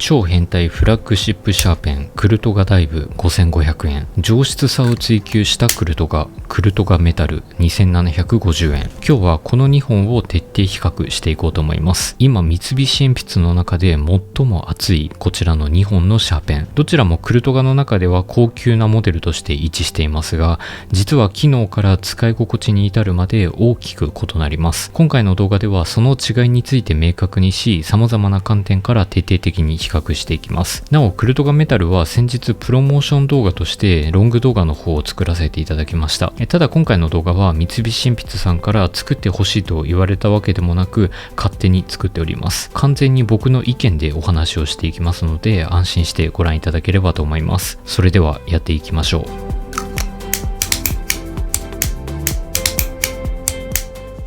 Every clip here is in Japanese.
超変態フラッグシップシャーペンクルトガダイブ5500円。上質さを追求したクルトガメタル2750円。今日はこの2本を徹底比較していこうと思います。今三菱鉛筆の中で最も熱いこちらの2本のシャーペン、どちらもクルトガの中では高級なモデルとして位置していますが、実は機能から使い心地に至るまで大きく異なります。今回の動画ではその違いについて明確にし、様々な観点から徹底的に比較していきます。なおクルトガメタルは先日プロモーション動画としてロング動画の方を作らせていただきました。ただ今回の動画は三菱鉛筆さんから作ってほしいと言われたわけでもなく、勝手に作っております。完全に僕の意見でお話をしていきますので、安心してご覧いただければと思います。それではやっていきましょう。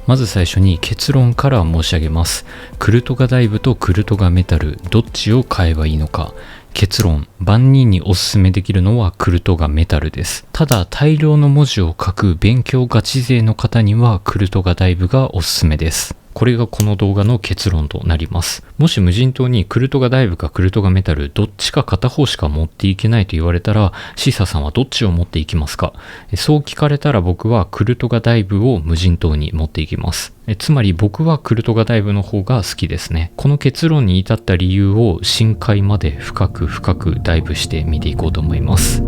まず最初に結論から申し上げます。クルトガダイブとクルトガメタル、どっちを買えばいいのか。結論、万人におすすめできるのはクルトガメタルです。ただ大量の文字を書く勉強ガチ勢の方にはクルトガダイブがおすすめです。これがこの動画の結論となります。もし無人島にクルトガダイブかクルトガメタルどっちか片方しか持っていけないと言われたら、シーサさんはどっちを持っていきますか？そう聞かれたら僕はクルトガダイブを無人島に持っていきます。つまり僕はクルトガダイブの方が好きですね。この結論に至った理由を深海まで深くダイブして見ていこうと思います。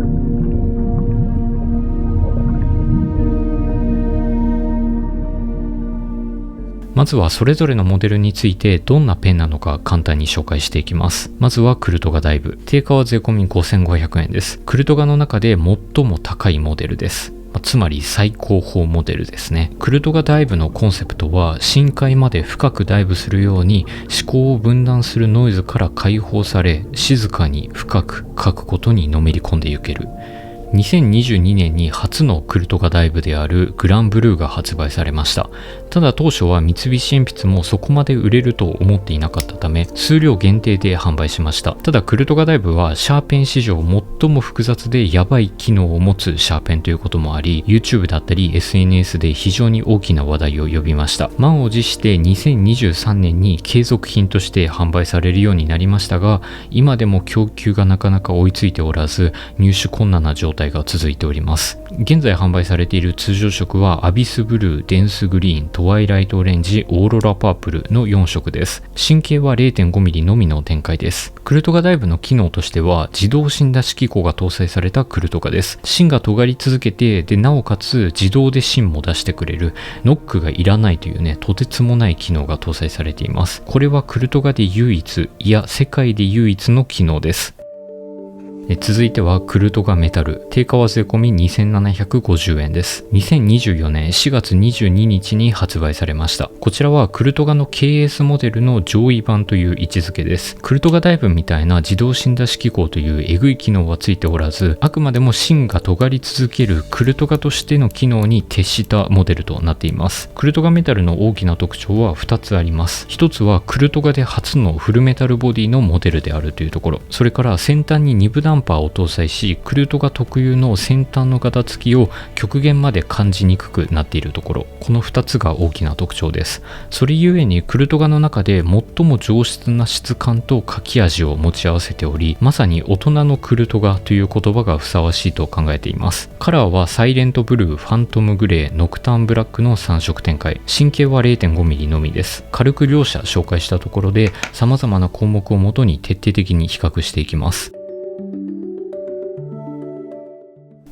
まずはそれぞれのモデルについてどんなペンなのか簡単に紹介していきます。まずはクルトガダイブ。定価は税込み5500円です。クルトガの中で最も高いモデルです。つまり最高峰モデルですね。クルトガダイブのコンセプトは深海まで深くダイブするように思考を分断するノイズから解放され、静かに深く書くことにのめり込んでいける。2022年に初のクルトガダイブであるグランブルーが発売されました。ただ当初は三菱鉛筆もそこまで売れると思っていなかったため、数量限定で販売しました。ただクルトガダイブはシャーペン史上最も複雑でヤバい機能を持つシャーペンということもあり、 YouTube だったり SNS で非常に大きな話題を呼びました。満を持して2023年に継続品として販売されるようになりましたが、今でも供給がなかなか追いついておらず、入手困難な状態が続いております。現在販売されている通常色はアビスブルー、デンスグリーン、トワイライトオレンジ、オーロラパープルの4色です。神経は 0.5mm のみの展開です。クルトガダイブの機能としては自動芯出し機構が搭載されたクルトガです。芯が尖り続けて、なおかつ自動で芯も出してくれる、ノックがいらないというね、とてつもない機能が搭載されています。これはクルトガで唯一、いや世界で唯一の機能です。続いてはクルトガメタル。定価は税込み2750円です。2024年4月22日に発売されました。こちらはクルトガの KS モデルの上位版という位置づけです。クルトガダイブみたいな自動芯出し機構というエグい機能はついておらず、あくまでも芯が尖り続けるクルトガとしての機能に徹したモデルとなっています。クルトガメタルの大きな特徴は2つあります。1つはクルトガで初のフルメタルボディのモデルであるというところ。それから先端に2部ダンパーを搭載し、クルトガ特有の先端のガタつきを極限まで感じにくくなっているところ。この2つが大きな特徴です。それゆえにクルトガの中で最も上質な質感と書き味を持ち合わせており、まさに大人のクルトガという言葉がふさわしいと考えています。カラーはサイレントブルー、ファントムグレー、ノクターンブラックの3色展開。神経は 0.5mm のみです。軽く両者紹介したところで、様々な項目をもとに徹底的に比較していきます。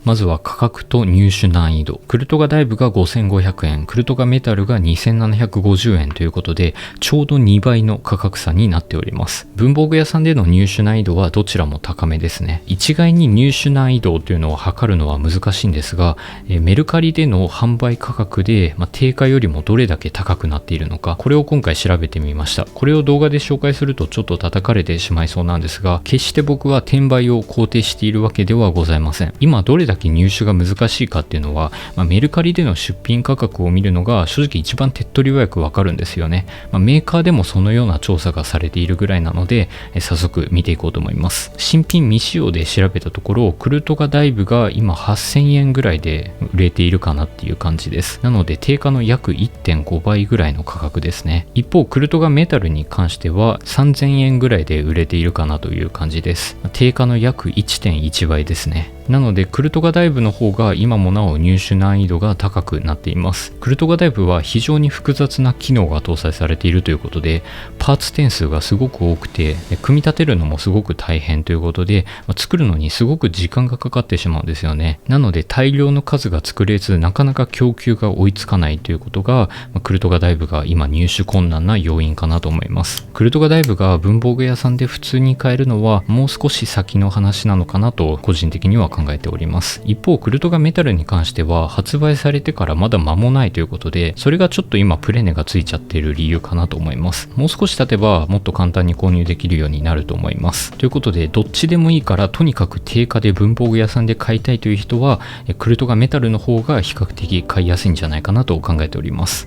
まずは価格と入手難易度。クルトガダイブが5500円、クルトガメタルが2750円ということで、ちょうど2倍の価格差になっております。文房具屋さんでの入手難易度はどちらも高めですね。一概に入手難易度というのを測るのは難しいんですが、メルカリでの販売価格で、定価よりもどれだけ高くなっているのか、これを今回調べてみました。これを動画で紹介するとちょっと叩かれてしまいそうなんですが、決して僕は転売を肯定しているわけではございません。今どれだだけ入手が難しいかっていうのは、メルカリでの出品価格を見るのが正直一番手っ取り早くわかるんですよね。メーカーでもそのような調査がされているぐらいなので、早速見ていこうと思います。新品未使用で調べたところ、クルトガダイブが今8000円ぐらいで売れているかなっていう感じです。なので定価の約 1.5 倍ぐらいの価格ですね。一方クルトガメタルに関しては3000円ぐらいで売れているかなという感じです。定価の約 1.1 倍ですね。なのでクルトガダイブの方が今もなお入手難易度が高くなっています。クルトガダイブは非常に複雑な機能が搭載されているということで、パーツ点数がすごく多くて、組み立てるのもすごく大変ということで、作るのにすごく時間がかかってしまうんですよね。なので大量の数が作れず、なかなか供給が追いつかないということが、クルトガダイブが今入手困難な要因かなと思います。クルトガダイブが文房具屋さんで普通に買えるのはもう少し先の話なのかなと個人的には考えております。一方クルトガメタルに関しては発売されてからまだ間もないということで、それがちょっと今プレネがついちゃっている理由かなと思います。もう少し経てばもっと簡単に購入できるようになると思います。ということでどっちでもいいからとにかく定価で文房具屋さんで買いたいという人はクルトガメタルの方が比較的買いやすいんじゃないかなと考えております。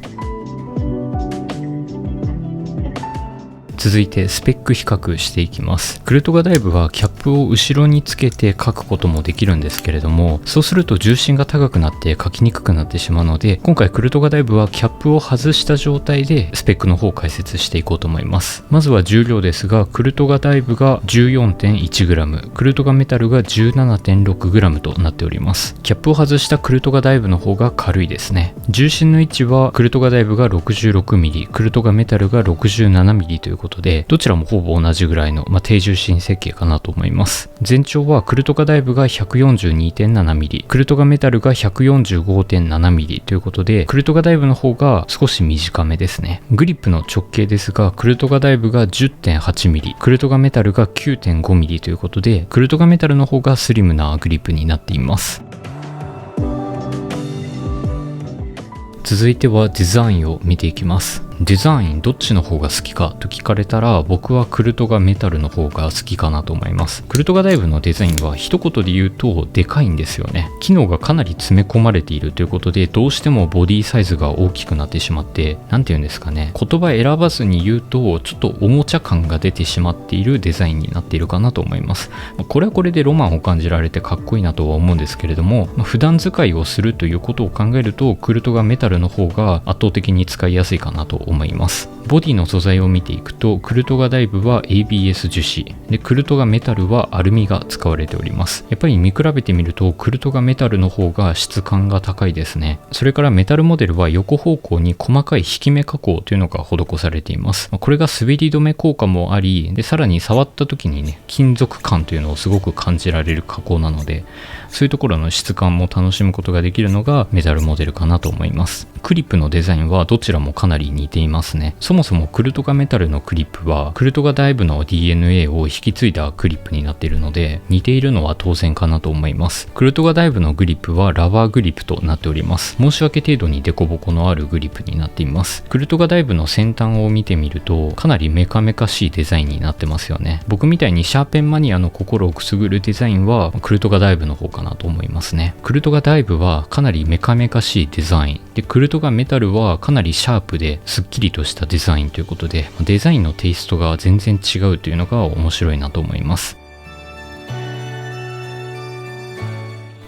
続いてスペック比較していきます。クルトガダイブはキャップを後ろにつけて書くこともできるんですけれども、そうすると重心が高くなって書きにくくなってしまうので、今回クルトガダイブはキャップを外した状態でスペックの方を解説していこうと思います。まずは重量ですが、クルトガダイブが 14.1g、クルトガメタルが 17.6g となっております。キャップを外したクルトガダイブの方が軽いですね。重心の位置はクルトガダイブが 66mm、クルトガメタルが 67mm ということで、どちらもほぼ同じぐらいの、低重心設計かなと思います。全長はクルトガダイブが 142.7mm、クルトガメタルが 145.7mm ということで、クルトガダイブの方が少し短めですね。グリップの直径ですが、クルトガダイブが 10.8mm、クルトガメタルが 9.5mm ということで、クルトガメタルの方がスリムなグリップになっています。続いてはデザインを見ていきます。デザインどっちの方が好きかと聞かれたら、僕はクルトガメタルの方が好きかなと思います。クルトガダイブのデザインは一言で言うとでかいんですよね。機能がかなり詰め込まれているということで、どうしてもボディサイズが大きくなってしまって、なんて言うんですかね、言葉選ばずに言うとちょっとおもちゃ感が出てしまっているデザインになっているかなと思います。これはこれでロマンを感じられてかっこいいなとは思うんですけれども、普段使いをするということを考えるとクルトガメタルの方が圧倒的に使いやすいかなと思います。ボディの素材を見ていくと、クルトガダイブは ABS 樹脂で、クルトガメタルはアルミが使われております。やっぱり見比べてみるとクルトガメタルの方が質感が高いですね。それからメタルモデルは横方向に細かい引き目加工というのが施されています。これが滑り止め効果もあり、でさらに触った時にね、金属感というのをすごく感じられる加工なので、そういうところの質感も楽しむことができるのがメタルモデルかなと思います。クリップのデザインはどちらもかなり似ていますね。そもそもクルトガメタルのクリップはクルトガダイブの DNA を引き継いだクリップになっているので、似ているのは当然かなと思います。クルトガダイブのグリップはラバーグリップとなっております。申し訳程度にデコボコのあるグリップになっています。クルトガダイブの先端を見てみるとかなりメカメカしいデザインになってますよね。僕みたいにシャーペンマニアの心をくすぐるデザインはクルトガダイブの方かなと思いますね。クルトガダイブはかなりメカメカしいデザインで、クルトガメタルはかなりシャープですっきりとしたデザインということで、デザインのテイストが全然違うというのが面白いなと思います。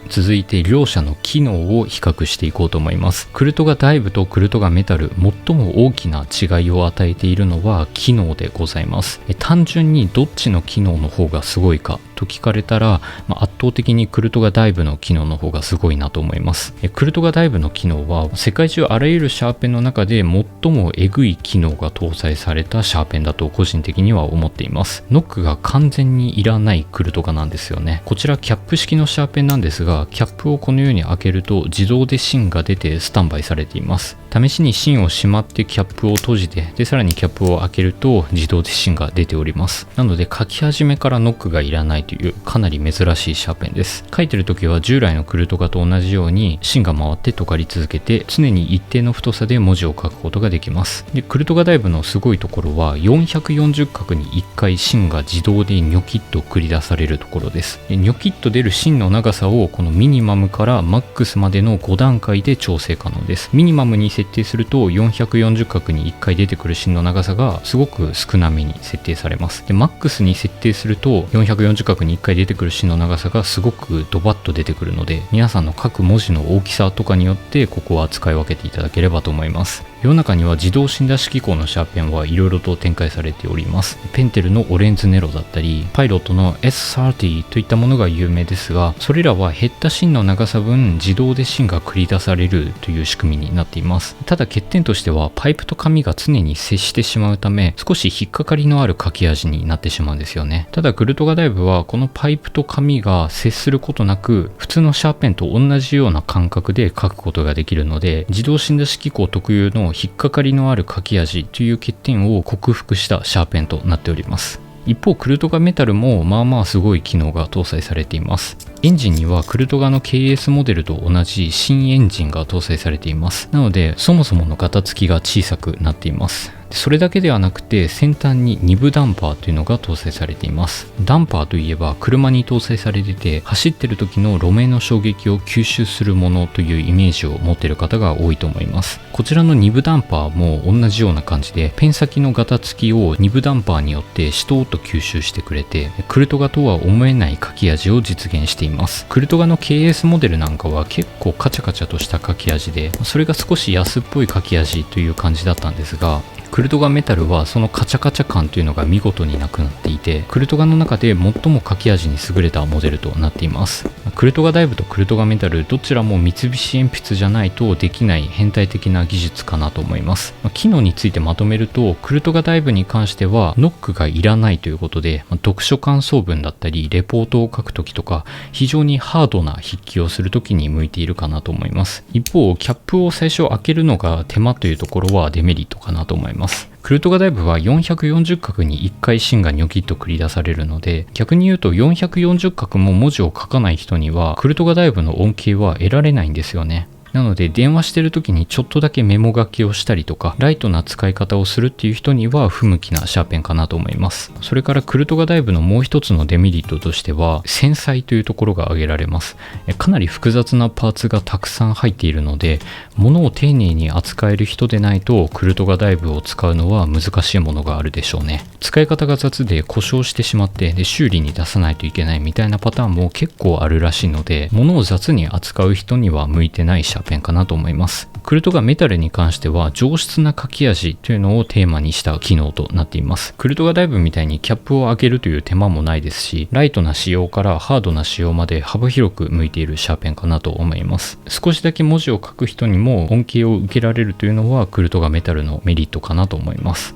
続いて両者の機能を比較していこうと思います。クルトガダイブとクルトガメタル、最も大きな違いを与えているのは機能でございます。単純にどっちの機能の方がすごいかと聞かれたら、圧倒的にクルトガダイブの機能の方がすごいなと思います。クルトガダイブの機能は世界中あらゆるシャーペンの中で最もエグい機能が搭載されたシャーペンだと個人的には思っています。ノックが完全にいらないクルトガなんですよね。こちらキャップ式のシャーペンなんですが、キャップをこのように開けると自動で芯が出てスタンバイされています。試しに芯をしまってキャップを閉じて、でさらにキャップを開けると自動で芯が出ております。なので書き始めからノックがいらないとというかなり珍しいシャーペンです。書いてる時は従来のクルトガと同じように芯が回って尖り続けて常に一定の太さで文字を書くことができます。でクルトガダイブのすごいところは440画に1回芯が自動でニョキッと繰り出されるところです。でニョキッと出る芯の長さをこのミニマムからマックスまでの5段階で調整可能です。ミニマムに設定すると440画に1回出てくる芯の長さがすごく少なめに設定されます。でマックスに設定すると440画に1回出てくる芯の長さがすごくドバッと出てくるので、皆さんの書く文字の大きさとかによってここは使い分けていただければと思います。世の中には自動芯出し機構のシャーペンはいろいろと展開されております。ペンテルのオレンズネロだったりパイロットの S30 といったものが有名ですが、それらは減った芯の長さ分自動で芯が繰り出されるという仕組みになっています。ただ欠点としてはパイプと紙が常に接してしまうため少し引っかかりのある書き味になってしまうんですよね。ただクルトガダイブはこのパイプと紙が接することなく普通のシャーペンと同じような感覚で書くことができるので、自動芯出し機構特有の引っかかりのある書き味という欠点を克服したシャーペンとなっております。一方クルトガメタルもまあまあすごい機能が搭載されています。エンジンにはクルトガの KS モデルと同じ新エンジンが搭載されています。なのでそもそものガタつきが小さくなっています。それだけではなくて先端に2部ダンパーというのが搭載されています。ダンパーといえば車に搭載されてて走ってる時の路面の衝撃を吸収するものというイメージを持っている方が多いと思います。こちらの2部ダンパーも同じような感じでペン先のガタつきを2部ダンパーによってしとーっと吸収してくれてクルトガとは思えない書き味を実現しています。クルトガの KS モデルなんかは結構カチャカチャとした書き味でそれが少し安っぽい書き味という感じだったんですが、クルトガメタルはそのカチャカチャ感というのが見事になくなっていて、クルトガの中で最も書き味に優れたモデルとなっています。クルトガダイブとクルトガメタルどちらも三菱鉛筆じゃないとできない変態的な技術かなと思います。機能についてまとめると、クルトガダイブに関してはノックがいらないということで、読書感想文だったりレポートを書くときとか非常にハードな筆記をするときに向いているかなと思います。一方キャップを最初開けるのが手間というところはデメリットかなと思います。クルトガダイブは440画に1回芯がニョキッと繰り出されるので、逆に言うと440画も文字を書かない人にはクルトガダイブの恩恵は得られないんですよね。なので電話してる時にちょっとだけメモ書きをしたりとかライトな使い方をするっていう人には不向きなシャーペンかなと思います。それからクルトガダイブのもう一つのデメリットとしては繊細というところが挙げられます。かなり複雑なパーツがたくさん入っているので、物を丁寧に扱える人でないとクルトガダイブを使うのは難しいものがあるでしょうね。使い方が雑で故障してしまって修理に出さないといけないみたいなパターンも結構あるらしいので、物を雑に扱う人には向いてないシャーペンかなと思います。クルトガメタルに関しては上質な書き味というのをテーマにした機能となっています。クルトガダイブみたいにキャップを開けるという手間もないですし、ライトな仕様からハードな仕様まで幅広く向いているシャーペンかなと思います。少しだけ文字を書く人にも恩恵を受けられるというのはクルトガメタルのメリットかなと思います。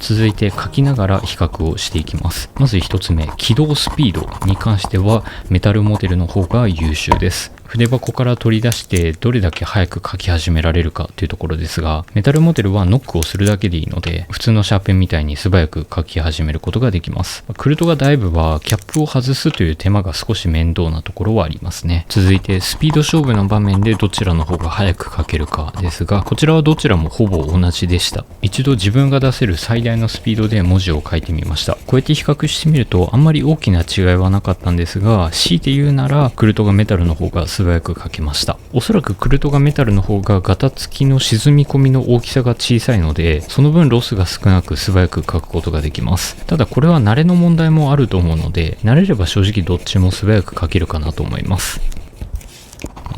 続いて書きながら比較をしていきます。まず1つ目、起動スピードに関してはメタルモデルの方が優秀です。筆箱から取り出してどれだけ早く書き始められるかというところですが、メタルモデルはノックをするだけでいいので普通のシャーペンみたいに素早く書き始めることができます。クルトガダイブはキャップを外すという手間が少し面倒なところはありますね。続いてスピード勝負の場面でどちらの方が早く書けるかですが、こちらはどちらもほぼ同じでした。一度自分が出せる最大のスピードで文字を書いてみました。こうやって比較してみるとあんまり大きな違いはなかったんですが、強いて言うならクルトガメタルの方が素早く書けました。おそらくクルトガメタルの方がガタつきの沈み込みの大きさが小さいので、その分ロスが少なく素早く書くことができます。ただこれは慣れの問題もあると思うので、慣れれば正直どっちも素早く書けるかなと思います。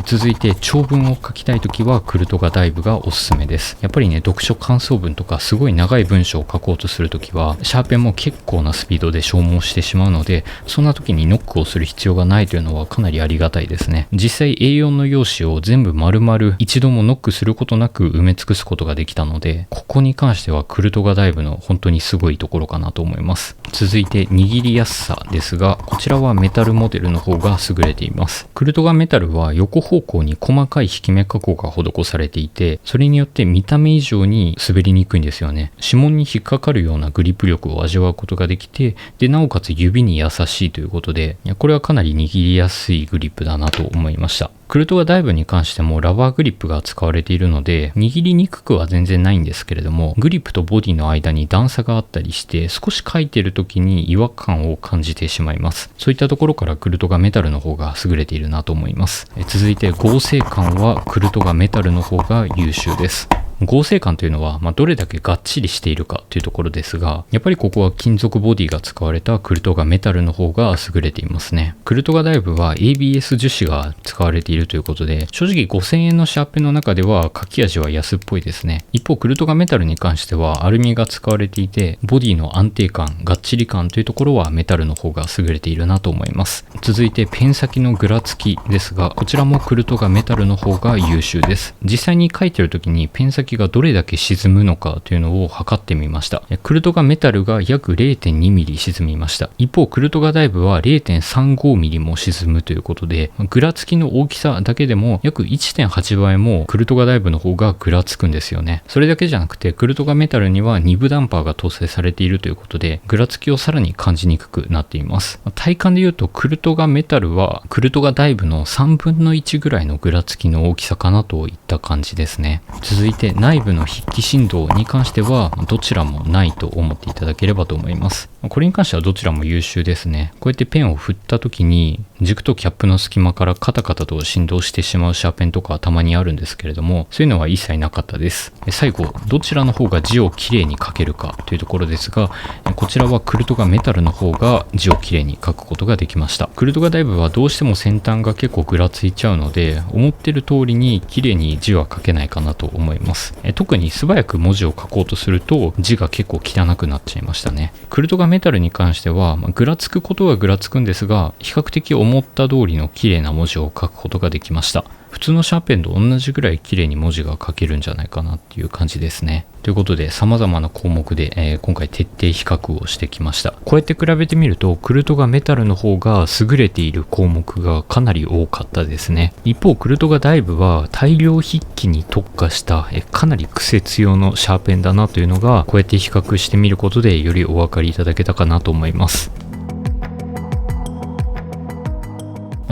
続いて長文を書きたいときはクルトガダイブがおすすめです。やっぱりね、読書感想文とかすごい長い文章を書こうとするときはシャーペンも結構なスピードで消耗してしまうので、そんな時にノックをする必要がないというのはかなりありがたいですね。実際 A4 の用紙を全部丸々一度もノックすることなく埋め尽くすことができたので、ここに関してはクルトガダイブの本当にすごいところかなと思います。続いて握りやすさですが、こちらはメタルモデルの方が優れています。クルトガメタルは横方方向に細かい引き目加工が施されていて、それによって見た目以上に滑りにくいんですよね。指紋に引っかかるようなグリップ力を味わうことができて、でなおかつ指に優しいということで、これはかなり握りやすいグリップだなと思いました。クルトガダイブに関してもラバーグリップが使われているので、握りにくくは全然ないんですけれども、グリップとボディの間に段差があったりして、少し書いている時に違和感を感じてしまいます。そういったところからクルトガメタルの方が優れているなと思います。続いて合成感はクルトガメタルの方が優秀です。合成感というのは、どれだけがっちりしているかというところですが、やっぱりここは金属ボディが使われたクルトガメタルの方が優れていますね。クルトガダイブは ABS 樹脂が使われているということで、正直5000円のシャーペンの中では書き味は安っぽいですね。一方クルトガメタルに関してはアルミが使われていて、ボディの安定感、がっちり感というところはメタルの方が優れているなと思います。続いてペン先のぐらつきですが、こちらもクルトガメタルの方が優秀です。実際に書いてる時にペン先がどれだけ沈むのかというのを測ってみました。クルトガメタルが約 0.2 ミリ沈みました。一方クルトガダイブは 0.35 ミリも沈むということで、ぐらつきの大きさだけでも約 1.8 倍もクルトガダイブの方がぐらつくんですよね。それだけじゃなくてクルトガメタルには2部ダンパーが搭載されているということで、ぐらつきをさらに感じにくくなっています。体感で言うとクルトガメタルはクルトガダイブの3分の1ぐらいのぐらつきの大きさかなといった感じですね。続いて内部の筆記振動に関してはどちらもないと思っていただければと思います。これに関してはどちらも優秀ですね。こうやってペンを振った時に軸とキャップの隙間からカタカタと振動してしまうシャーペンとかたまにあるんですけれども、そういうのは一切なかったです。最後、どちらの方が字をきれいに書けるかというところですが、こちらはクルトガメタルの方が字をきれいに書くことができました。クルトガダイブはどうしても先端が結構ぐらついちゃうので、思ってる通りにきれいに字は書けないかなと思います。特に素早く文字を書こうとすると字が結構汚くなっちゃいましたね。クルトガメタルに関しては、ぐらつくことはぐらつくんですが、比較的思った通りの綺麗な文字を書くことができました。普通のシャーペンと同じぐらい綺麗に文字が書けるんじゃないかなっていう感じですね。ということで様々な項目で、今回徹底比較をしてきました。こうやって比べてみるとクルトガメタルの方が優れている項目がかなり多かったですね。一方クルトガダイブは大量筆記に特化したかなり癖強のシャーペンだなというのが、こうやって比較してみることでよりお分かりいただけたかなと思います。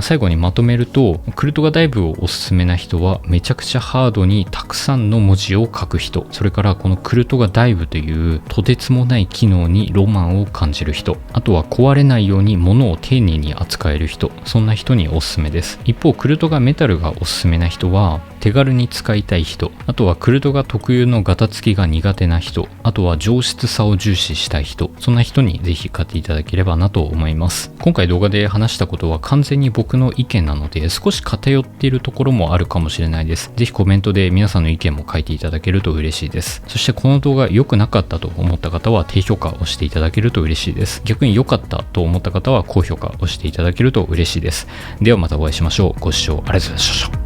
最後にまとめると、クルトガダイブをおすすめな人はめちゃくちゃハードにたくさんの文字を書く人、それからこのクルトガダイブというとてつもない機能にロマンを感じる人、あとは壊れないように物を丁寧に扱える人、そんな人におすすめです。一方クルトガメタルがおすすめな人は手軽に使いたい人、あとはクルトガ特有のガタつきが苦手な人、あとは上質さを重視したい人、そんな人にぜひ買っていただければなと思います。今回動画で話したことは完全に僕の意見なので、少し偏っているところもあるかもしれないです。ぜひコメントで皆さんの意見も書いていただけると嬉しいです。そしてこの動画良くなかったと思った方は低評価を押していただけると嬉しいです。逆に良かったと思った方は高評価を押していただけると嬉しいです。ではまたお会いしましょう。ご視聴ありがとうございました。